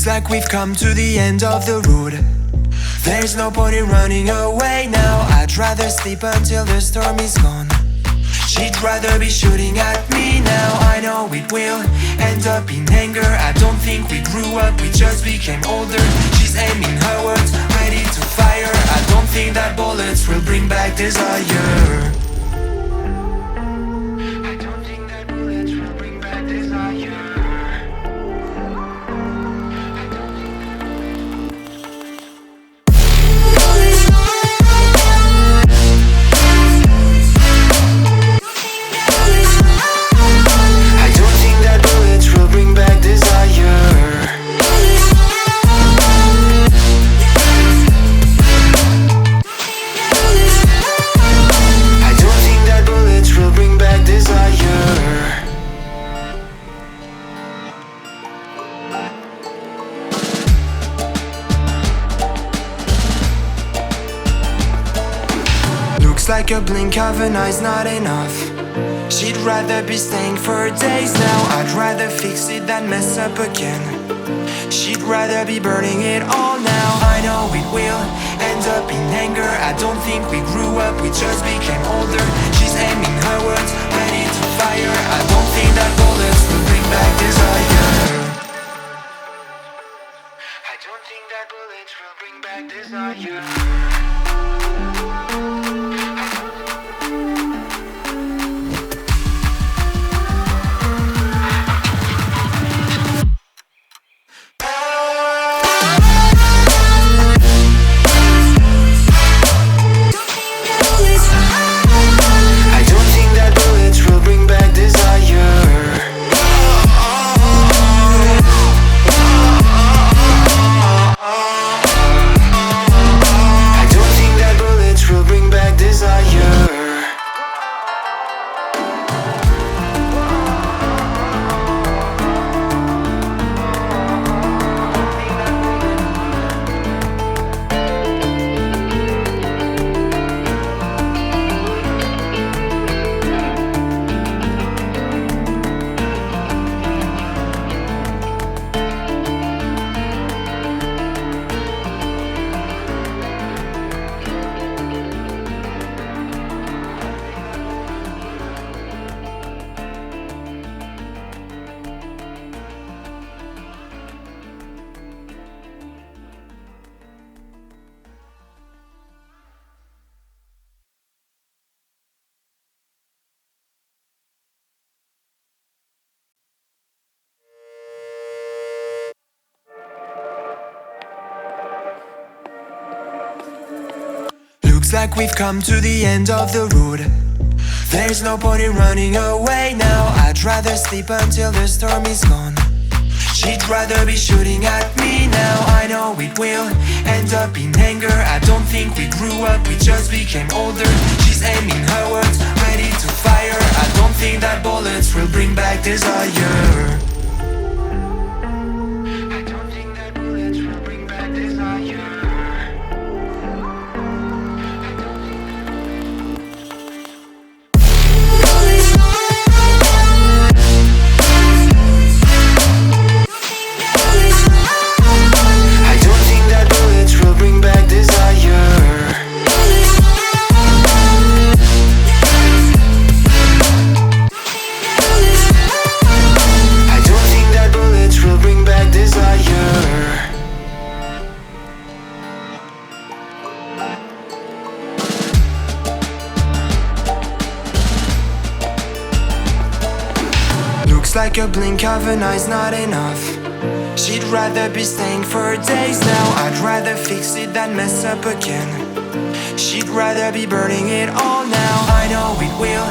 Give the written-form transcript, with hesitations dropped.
like we've come to the end of the road. There's no point in running away now. I'd rather sleep until the storm is gone. She'd rather be shooting at me now. I know it will end up in anger. I don't think we grew up, we just became older. She's aiming her words, ready to fire. I don't think that bullets will bring back desire. I don't think that bullets will bring back desire. Like a blink of an eye's not enough. She'd rather be staying for days now. I'd rather fix it than mess up again. She'd rather be burning it all now. I know it will end up in anger. I don't think we grew up, we just became older. She's aiming her words, ready to fire. I don't think that bullets will bring back desire. I don't think that bullets will bring back desire. Looks like we've come to the end of the road. There's no point in running away now. I'd rather sleep until the storm is gone. She'd rather be shooting at me now. I know it will end up in anger. I don't think we grew up, we just became older. She's aiming her words, ready to fire. I don't think that bullets will bring back desire. I don't think that bullets will bring back desire. Like a blink of an eye's not enough. She'd rather be staying for days now. I'd rather fix it than mess up again. She'd rather be burning it all now. I know it will